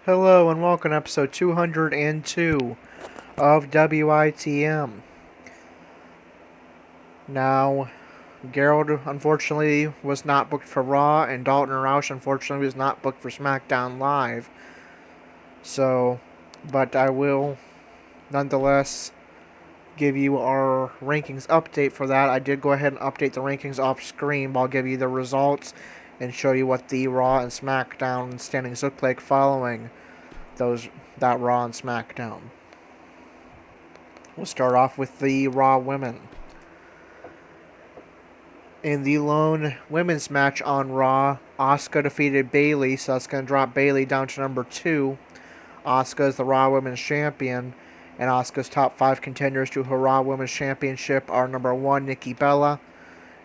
Hello and welcome to episode 202 of WITM. Now, Gerald unfortunately was not booked for Raw, and Dalton and Roush unfortunately was not booked for SmackDown Live. But I will nonetheless give you our rankings update for that. I did go ahead and update the rankings off screen, but I'll give you the results and show you what the Raw and SmackDown standings look like following that Raw and SmackDown. We'll start off with the Raw women. In the lone women's match on Raw, Asuka defeated Bayley, so that's going to drop Bayley down to number 2. Asuka is the Raw Women's Champion, and Asuka's top 5 contenders to her Raw Women's Championship are number 1, Nikki Bella,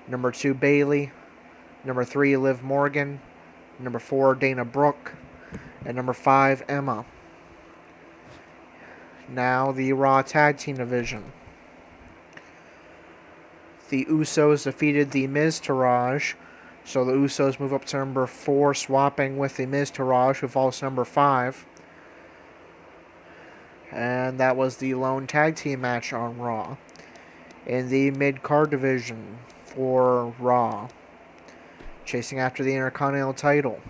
number 2, Bayley, number 3, Liv Morgan, number 4, Dana Brooke, and number 5, Emma. Now the Raw Tag Team Division. The Usos defeated the Miz Taraj, so the Usos move up to number 4, swapping with the Miz Taraj, who falls to number 5. And that was the lone tag team match on Raw. In the mid-card division for Raw, chasing after the Intercontinental title,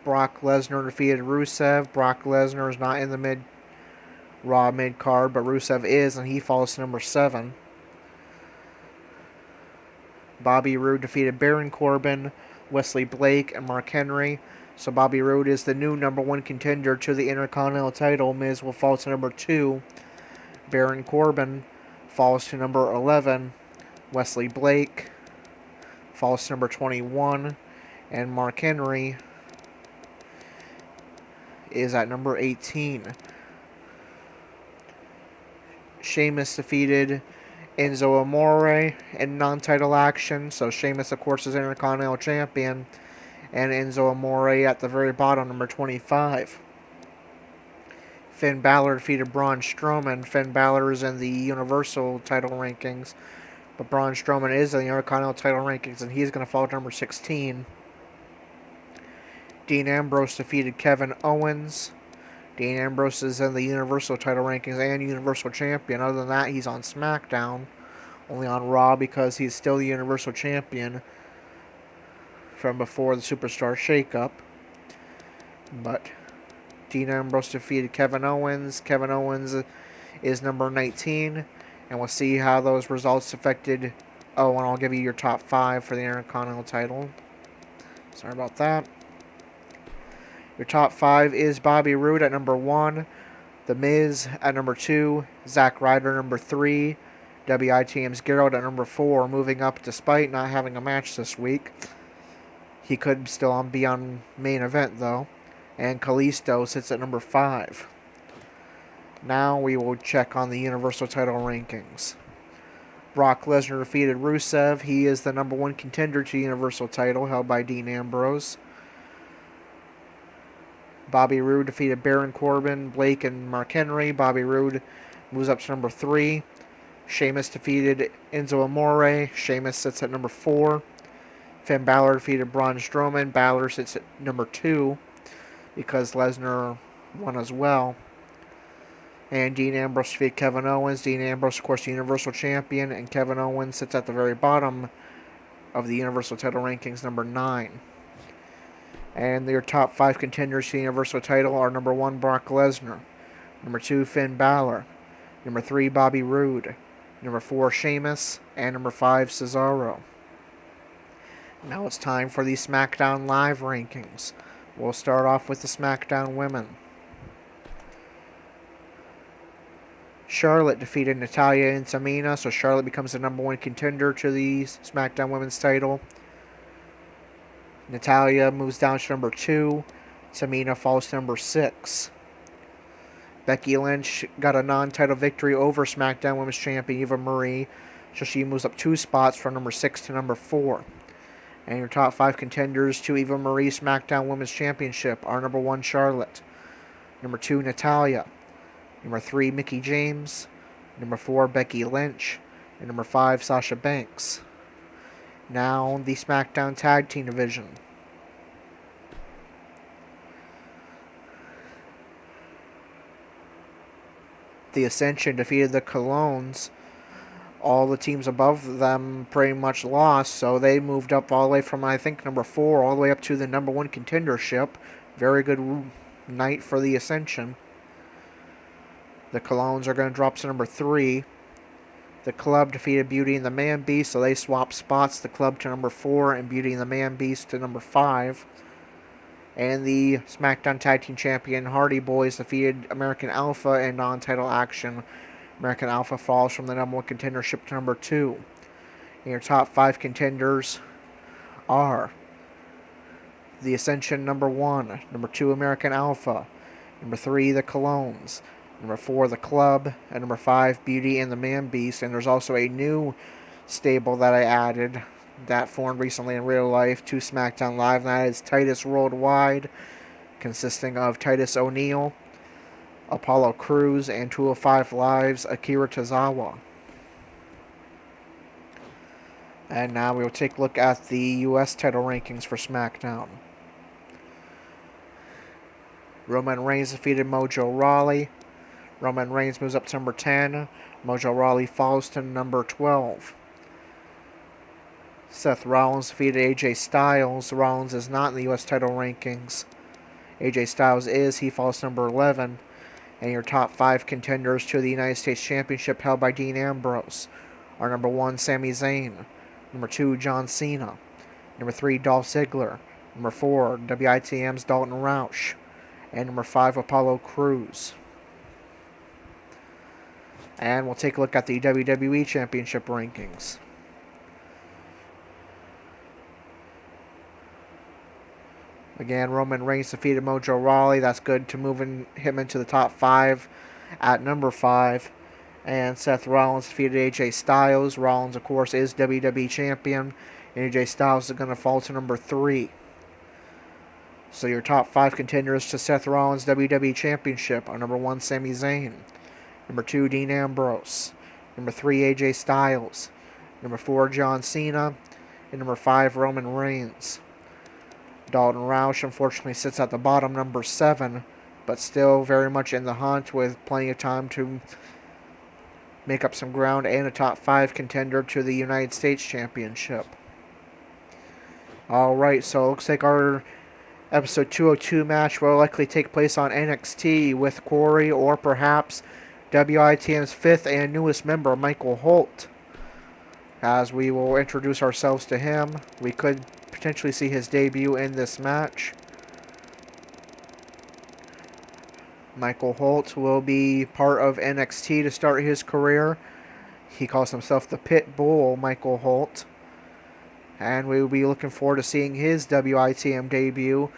Brock Lesnar defeated Rusev. Brock Lesnar is not in the Raw mid-card, but Rusev is, and he falls to number 7. Bobby Roode defeated Baron Corbin, Wesley Blake, and Mark Henry. So Bobby Roode is the new number 1 contender to the Intercontinental title. Miz will fall to number 2. Baron Corbin falls to number 11. Wesley Blake falls to number 21. And Mark Henry is at number 18. Sheamus defeated Enzo Amore in non-title action. So Sheamus, of course, is Intercontinental Champion. And Enzo Amore at the very bottom, number 25. Finn Balor defeated Braun Strowman. Finn Balor is in the Universal title rankings, but Braun Strowman is in the Intercontinental title rankings, and he's going to fall to number 16. Dean Ambrose defeated Kevin Owens. Dean Ambrose is in the Universal title rankings and Universal Champion. Other than that, he's on SmackDown, only on Raw because he's still the Universal Champion from before the Superstar Shakeup. But Dean Ambrose defeated Kevin Owens. Kevin Owens is number 19, and we'll see how those results affected. Oh, and I'll give you your top 5 for the Intercontinental title. Sorry about that. Your top 5 is Bobby Roode at number 1, The Miz at number 2, Zack Ryder number 3, WITM's Gerald at number 4, moving up despite not having a match this week. He could still be on main event, though. And Kalisto sits at number 5. Now we will check on the Universal title rankings. Brock Lesnar defeated Rusev. He is the number 1 contender to the Universal title, held by Dean Ambrose. Bobby Roode defeated Baron Corbin, Blake, and Mark Henry. Bobby Roode moves up to number 3. Sheamus defeated Enzo Amore. Sheamus sits at number 4. Finn Balor defeated Braun Strowman. Balor sits at number 2 because Lesnar won as well. And Dean Ambrose defeated Kevin Owens. Dean Ambrose, of course, the Universal Champion, and Kevin Owens sits at the very bottom of the Universal title rankings, number 9. And their top 5 contenders to the Universal title are number 1, Brock Lesnar, number 2, Finn Balor, number 3, Bobby Roode, number 4, Sheamus, and number 5, Cesaro. Now it's time for the SmackDown Live rankings. We'll start off with the SmackDown women. Charlotte defeated Natalya and Tamina, so Charlotte becomes the number 1 contender to the SmackDown Women's title. Natalya moves down to number 2. Tamina falls to number 6. Becky Lynch got a non-title victory over SmackDown Women's Champion Eva Marie, so she moves up 2 spots from number 6 to number 4. And your top 5 contenders to Eva Marie SmackDown Women's Championship are number 1, Charlotte, number 2, Natalya, number 3, Mickie James, number 4, Becky Lynch, and number 5, Sasha Banks. Now the SmackDown Tag Team Division. The Ascension defeated the Colognes. All the teams above them pretty much lost, so they moved up all the way from, I think, number 4 all the way up to the number 1 contendership. Very good night for the Ascension. The Colognes are going to drop to number 3. The Club defeated Beauty and the Man Beast, so they swapped spots. The Club to number 4 and Beauty and the Man Beast to number 5. And the SmackDown Tag Team Champion Hardy Boys defeated American Alpha in non-title action. American Alpha falls from the number 1 contendership to number 2. And your top 5 contenders are the Ascension number 1, number 2 American Alpha, number 3 the Colognes, number 4 the Club, and number 5 Beauty and the Man Beast. And there's also a new stable that I added that formed recently in real life to SmackDown Live, and that is Titus Worldwide, consisting of Titus O'Neil, Apollo Crews, and 205 Live's Akira Tozawa. And now we will take a look at the U.S. title rankings for SmackDown. Roman Reigns defeated Mojo Rawley. Roman Reigns moves up to number 10. Mojo Rawley falls to number 12. Seth Rollins defeated AJ Styles. Rollins is not in the U.S. title rankings. AJ Styles is. He falls to number 11. And your top 5 contenders to the United States Championship held by Dean Ambrose are number 1, Sami Zayn. Number 2, John Cena. Number 3, Dolph Ziggler. Number 4, WITM's Dalton Roush. And number 5, Apollo Crews. And we'll take a look at the WWE Championship rankings. Again, Roman Reigns defeated Mojo Rawley. That's good to move him into the top 5 at number 5. And Seth Rollins defeated AJ Styles. Rollins, of course, is WWE Champion. And AJ Styles is going to fall to number 3. So your top 5 contenders to Seth Rollins' WWE Championship are number 1, Sami Zayn. Number 2, Dean Ambrose. Number 3, AJ Styles. Number 4, John Cena. And number 5, Roman Reigns. Dalton Roush unfortunately sits at the bottom, number 7, but still very much in the hunt with plenty of time to make up some ground and a top 5 contender to the United States Championship. Alright, so it looks like our episode 202 match will likely take place on NXT with Corey or perhaps WITM's 5th and newest member, Michael Holt. As we will introduce ourselves to him, we could potentially see his debut in this match. Michael Holt will be part of NXT to start his career. He calls himself the Pit Bull, Michael Holt. And we will be looking forward to seeing his WITM debut.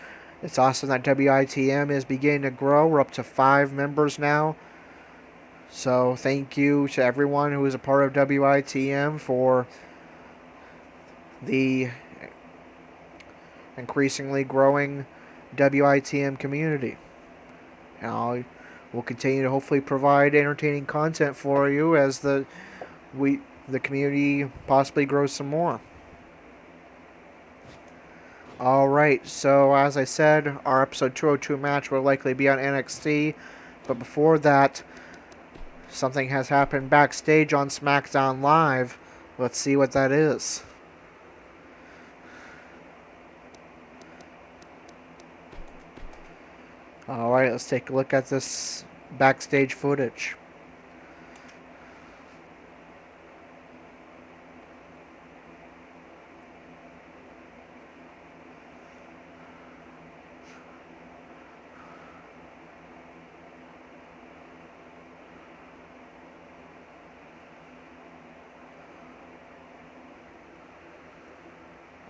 It's awesome that WITM is beginning to grow. We're up to 5 members now. So thank you to everyone who is a part of WITM for the increasingly growing WITM community. And we'll continue to hopefully provide entertaining content for you as the community possibly grows some more. Alright, so as I said, our episode 202 match will likely be on NXT, but before that, something has happened backstage on SmackDown Live. Let's see what that is. Alright, let's take a look at this backstage footage.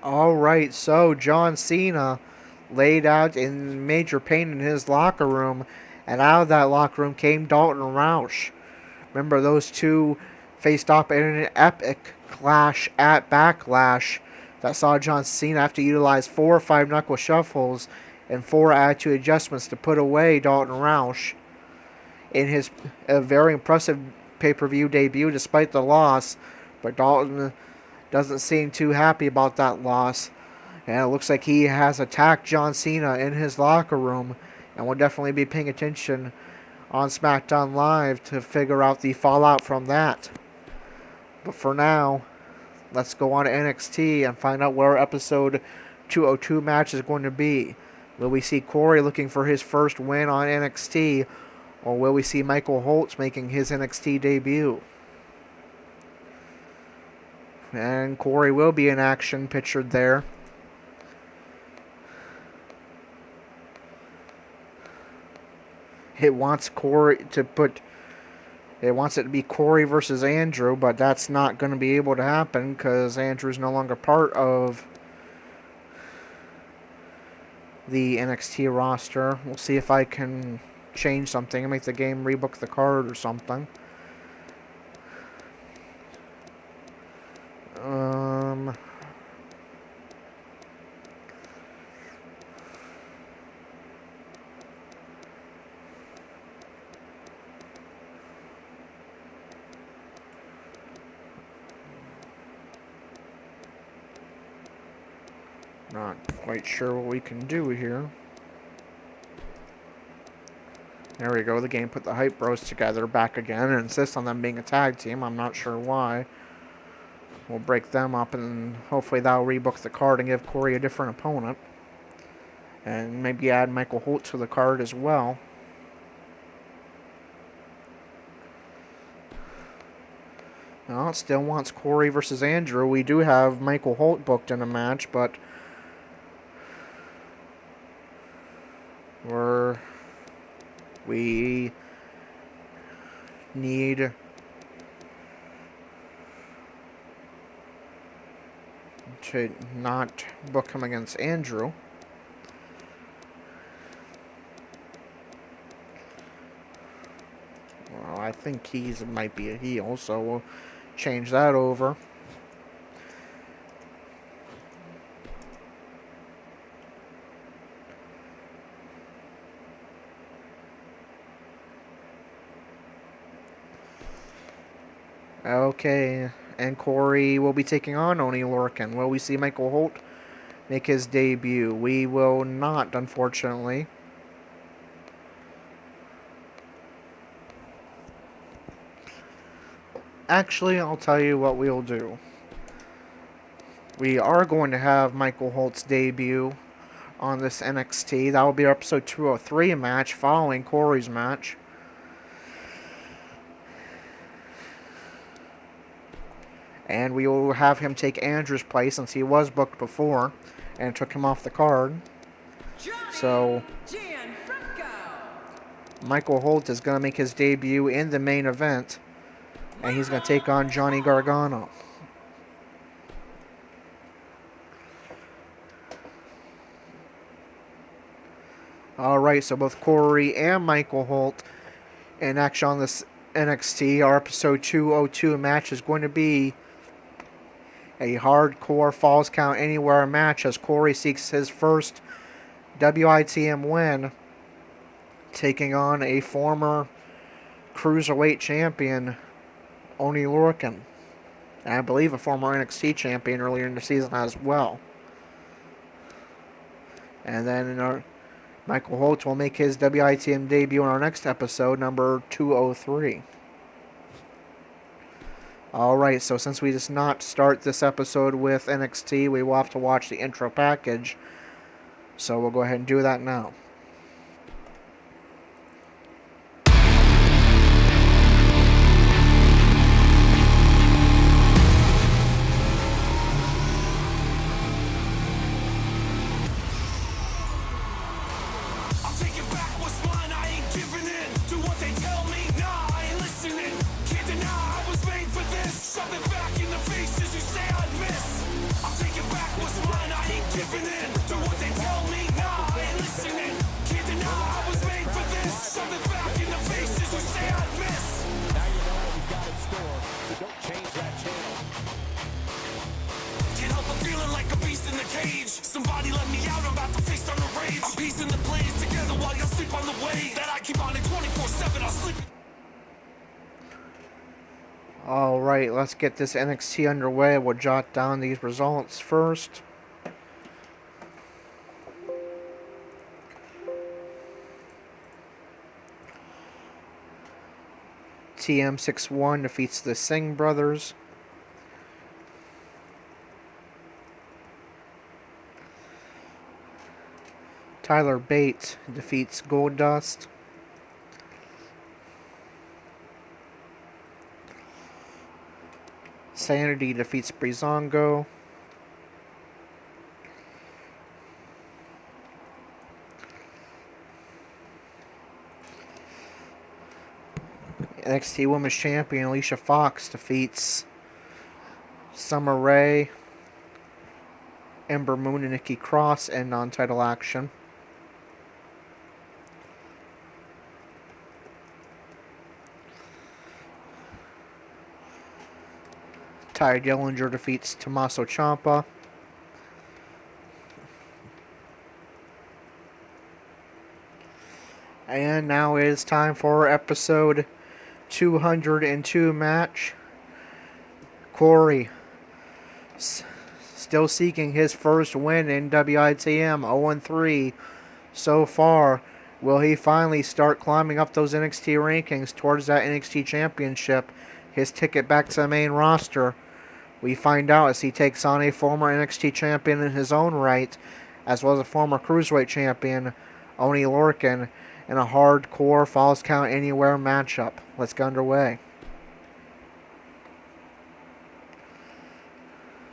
Alright, so John Cena laid out in major pain in his locker room, and out of that locker room came Dalton Roush. Remember, those two faced off in an epic clash at Backlash that saw John Cena have to utilize 4 or 5 knuckle shuffles and 4 attitude adjustments to put away Dalton Roush in his very impressive pay-per-view debut despite the loss. But Dalton doesn't seem too happy about that loss. And it looks like he has attacked John Cena in his locker room. And we'll definitely be paying attention on SmackDown Live to figure out the fallout from that. But for now, let's go on to NXT and find out where episode 202 match is going to be. Will we see Corey looking for his first win on NXT, or will we see Michael Holtz making his NXT debut? And Corey will be in action, pictured there. It wants it to be Corey versus Andrew, but that's not going to be able to happen because Andrew's no longer part of the NXT roster. We'll see if I can change something and make the game rebook the card or something. Not quite sure what we can do here. There we go. The game put the Hype Bros together back again and insists on them being a tag team. I'm not sure why. We'll break them up and hopefully that'll rebook the card and give Corey a different opponent. And maybe add Michael Holt to the card as well. Well, it still wants Corey versus Andrew. We do have Michael Holt booked in a match, but we need to not book him against Andrew. Well, I think he might be a heel, so we'll change that over. Okay, and Corey will be taking on Oney Lorcan. Will we see Michael Holt make his debut? We will not, unfortunately. Actually, I'll tell you what we'll do. We are going to have Michael Holt's debut on this NXT. That will be our episode 203 match following Corey's match. And we will have him take Andrew's place since he was booked before and took him off the card. So Michael Holt is going to make his debut in the main event. And he's going to take on Johnny Gargano. Alright, so both Corey and Michael Holt in action on this NXT. Our episode 202 match is going to be a hardcore Falls Count Anywhere match as Corey seeks his first WITM win, taking on a former Cruiserweight champion, Oney Lorcan, and I believe a former NXT champion earlier in the season as well. And then Michael Holt will make his WITM debut in our next episode, number 203. Alright, so since we just not start this episode with NXT, we will have to watch the intro package. So we'll go ahead and do that now. Somebody let me out, I'm about to face on the rage. I'm piecing the plays together while y'all sleep on the way. That I keep on it 24/7, I'll sleep. Alright, let's get this NXT underway. We'll jot down these results first. TM61 defeats the Singh brothers. Tyler Bate defeats Goldust. Sanity defeats Breezango. NXT Women's Champion Alicia Fox defeats Summer Rae, Ember Moon, and Nikki Cross in non-title action. Ty Dillinger defeats Tommaso Ciampa. And now it is time for episode 202 match. Corey still seeking his first win in WITM, 0-3 so far. Will he finally start climbing up those NXT rankings towards that NXT championship, his ticket back to the main roster? We find out as he takes on a former NXT champion in his own right, as well as a former Cruiserweight champion, Oney Lorcan, in a hardcore Falls Count Anywhere matchup. Let's get underway.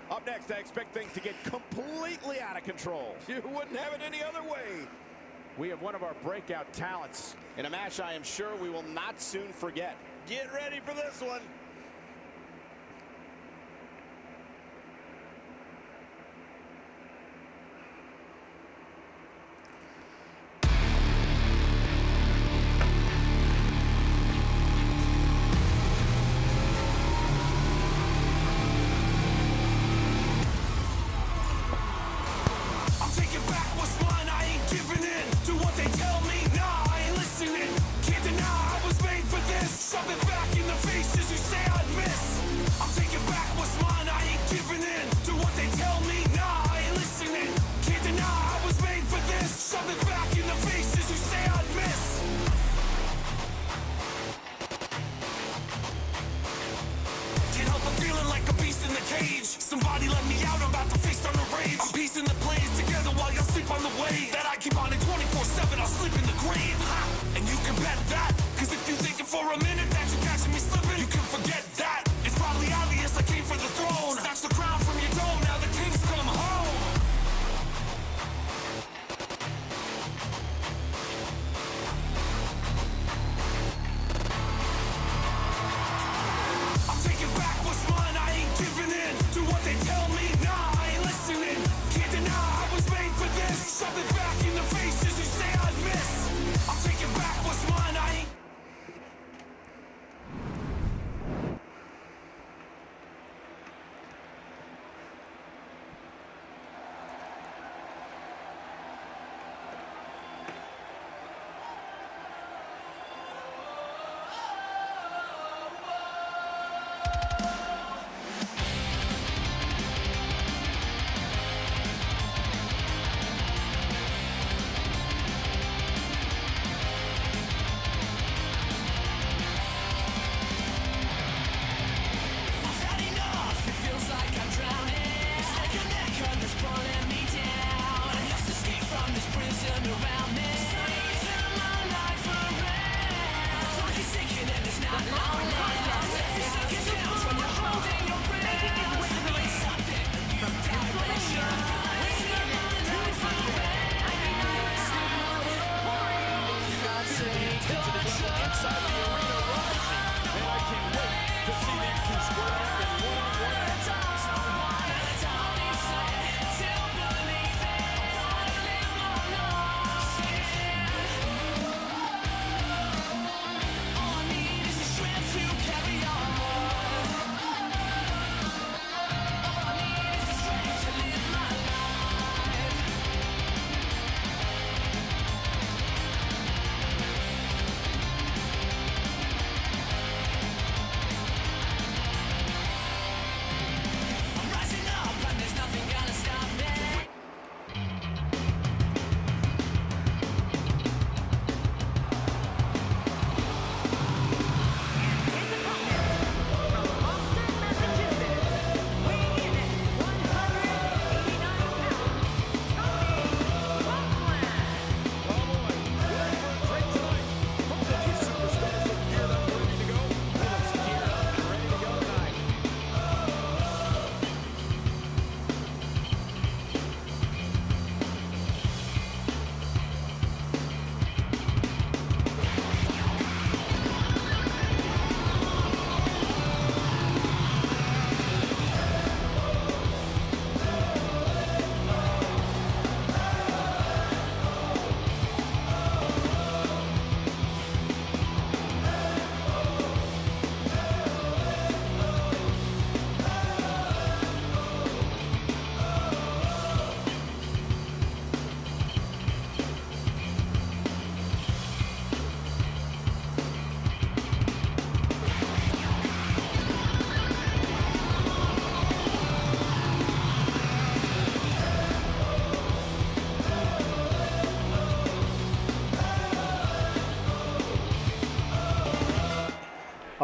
Up next, I expect things to get completely out of control. You wouldn't have it any other way. We have one of our breakout talents in a match I am sure we will not soon forget. Get ready for this one. I'm taking back what's mine, I ain't giving in to what they tell me. Nah, I ain't listening. Can't deny I was made for this. Shove it back in the faces who say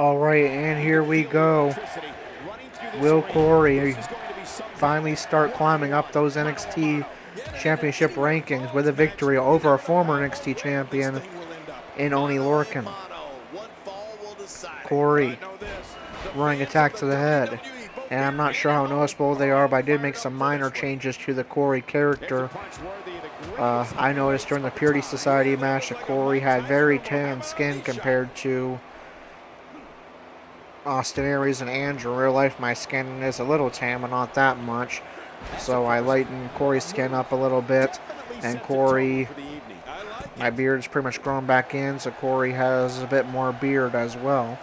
Alright, and here we go. Will Corey finally start climbing up those NXT Championship rankings with a victory over a former NXT champion in Oney Lorcan? Corey running attack to the head. And I'm not sure how noticeable they are, but I did make some minor changes to the Corey character. I noticed during the Purity Society match that Corey had very tan skin compared to Austin Aries and Andrew. In real life, my skin is a little tan, but not that much. So I lightened Corey's skin up a little bit. And Corey, my beard's pretty much grown back in, so Corey has a bit more beard as well.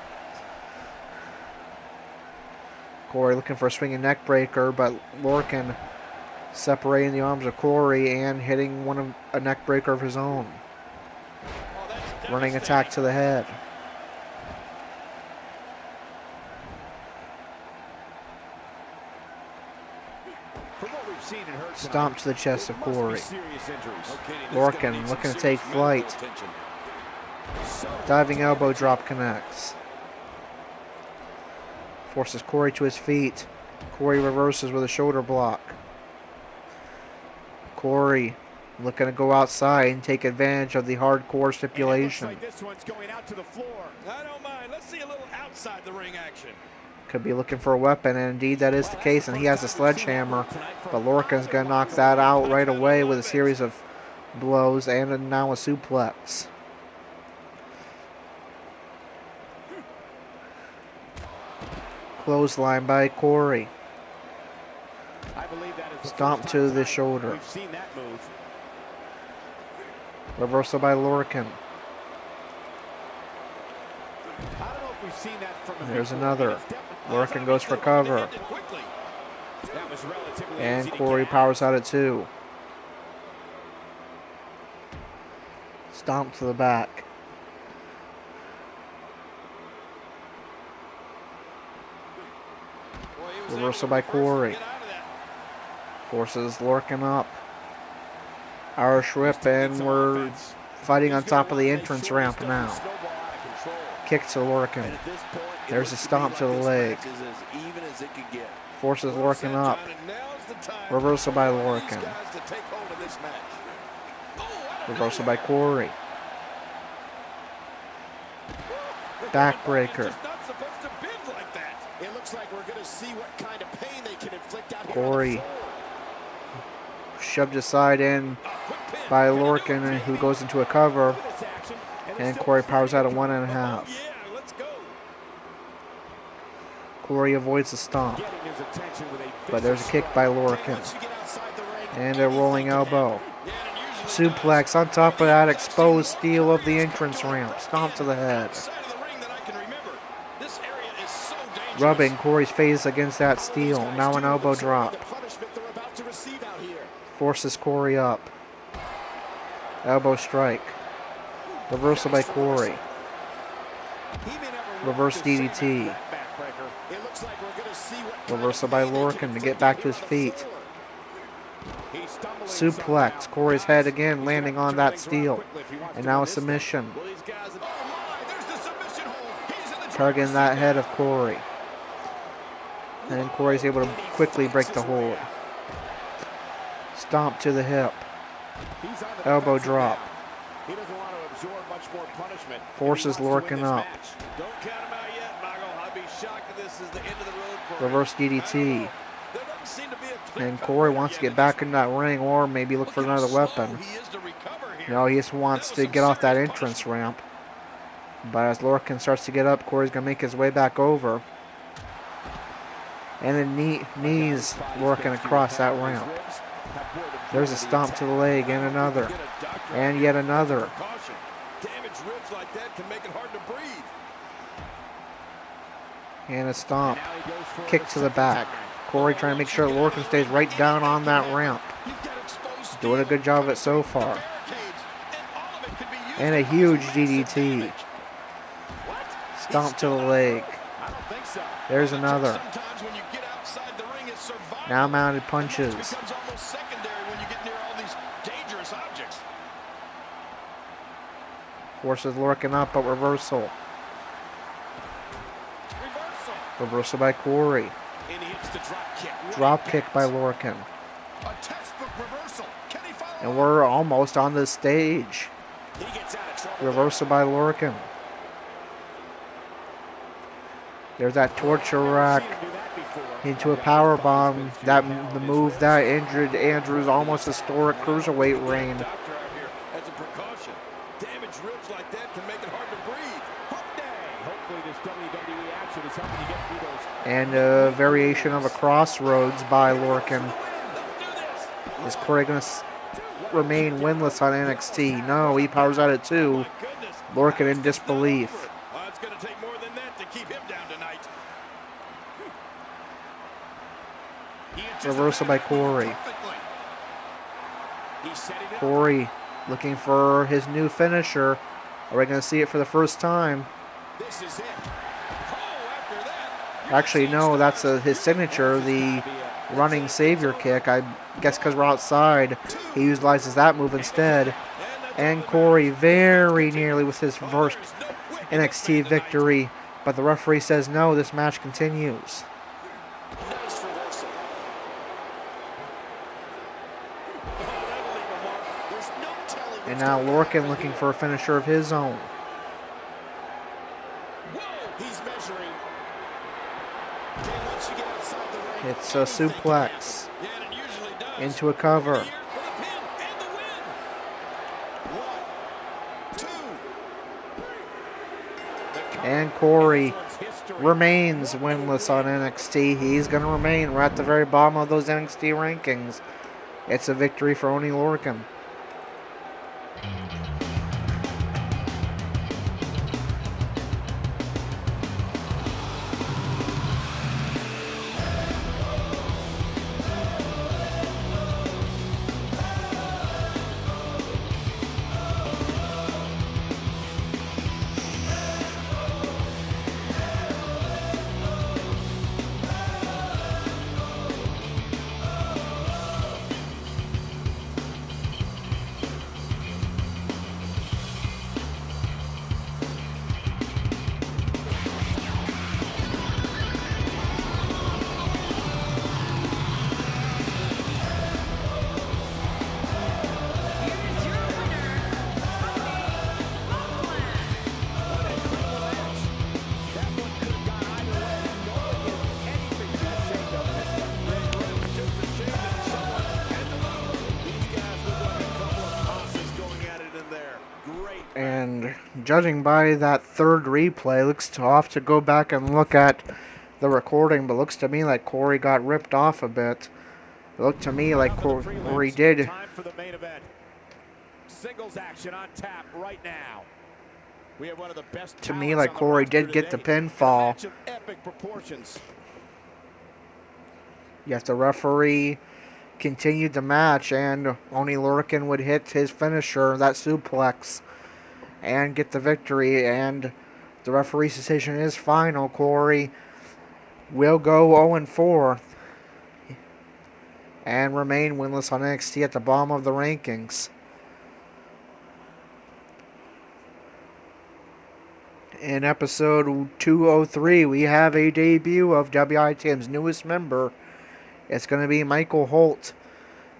Corey looking for a swinging neck breaker, but Lorcan separating the arms of Corey and hitting a neck breaker of his own. Running attack to the head. Stomp to the chest of Corey. Lorcan looking to take flight. Diving elbow drop connects. Forces Corey to his feet. Corey reverses with a shoulder block. Corey looking to go outside and take advantage of the hardcore stipulation. This one's going out to the floor. I don't mind. Let's see a little outside the ring action. Could be looking for a weapon, and indeed that is the case, and he has a sledgehammer. But Lorcan's going to knock that out right away with a series of blows and now a suplex. Clothesline by Corey. Stomp to the shoulder. Reversal by Lorcan. There's another. Lorcan goes for cover. And Corey powers out at 2. Stomp to the back. Reversal by Corey. Forces Lorcan up. Irish whip, and we're fighting on top of the entrance ramp now. Kick to Lorcan. There's a stomp to the leg. Forces Lorcan up. Reversal by Lorcan. Reversal by Corey. Backbreaker. Corey shoved aside in by Lorcan, who goes into a cover. And Corey powers out at 1.5. Corey avoids the stomp. But there's a kick by Lorcan. And a rolling elbow. Suplex on top of that exposed steel of the entrance ramp. Stomp to the head. Rubbing Corey's face against that steel. Now an elbow drop. Forces Corey up. Elbow strike. Reversal by Corey. Reverse DDT. Reversal by Lorcan to get back to his feet. Suplex. Corey's head again landing on that steel. And now a submission. Targeting that head of Corey. And Corey's able to quickly break the hold. Stomp to the hip. Elbow drop. Forces Lorcan up. Reverse DDT. And Corey wants to get back in that ring or maybe look for another weapon. No, he just wants to get off that entrance ramp. But as Lorcan starts to get up, Corey's going to make his way back over. And then knees Lorcan across that ramp. There's a stomp to the leg and another. And yet another. And a stomp. Kick to the back. Corey trying to make sure Lorcan stays right down on that ramp. Doing a good job of it so far. And a huge DDT. Stomp to the leg. There's another. Now mounted punches. Forces Lorcan up, but reversal. Reversal by Corey. And he hits the drop kick. Drop kick by Lorcan. A textbook reversal. Can he follow? And we're almost on the stage. He gets out of trouble. Reversal by Lorcan. There's that torture rack into a power bomb. That the move that injured Andrew's almost historic cruiserweight reign. Doctor out here as a precaution. Damaged ribs like that can make it hard to breathe. Hump day. Hopefully this WWE action is helping you get through those. And a variation of a crossroads by Lorcan. Is Corey going to remain winless on NXT? No, he powers out at 2. Lorcan in disbelief. It's going to take more than that to keep him down tonight. Reversal by Corey. He's setting it up. Corey looking for his new finisher. Are we going to see it for the first time? This is it. Actually, no, that's his signature, the running savior kick. I guess because we're outside, he utilizes that move instead. And Corey very nearly with his first NXT victory, but the referee says no, this match continues. Nice reversal. And now Lorcan looking for a finisher of his own. Whoa, he's measuring. Okay, once you get outside the ring, It's a suplex Yeah, and it usually does. into a cover. Here for the pin and the win. 1, 2. And Corey remains winless on NXT. He's going to remain right at the very bottom of those NXT rankings. It's a victory for Oney Lorcan. And judging by that third replay, looks to off to go back and look at the recording, but looks to me like Corey got ripped off a bit. It looked to me like Corey did. Time for the main event. Singles action on tap right now. We have one of the best To me, talents like on the Corey roster did get the today. pinfall. A match of epic proportions. Yet the referee continued the match, and Oney Lorcan would hit his finisher, that suplex, and get the victory. And the referee's decision is final. Corey will go 0-4 and remain winless on NXT at the bottom of the rankings. In episode 203, we have a debut of WITM's newest member. It's going to be Michael Holt,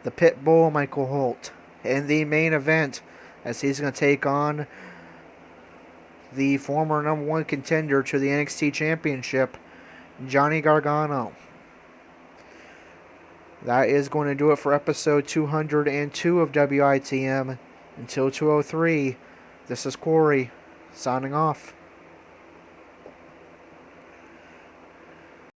the Pitbull Michael Holt, in the main event, as he's going to take on the former #1 contender to the NXT Championship, Johnny Gargano. That is going to do it for episode 202 of WITM. Until 203, this is Corey, signing off.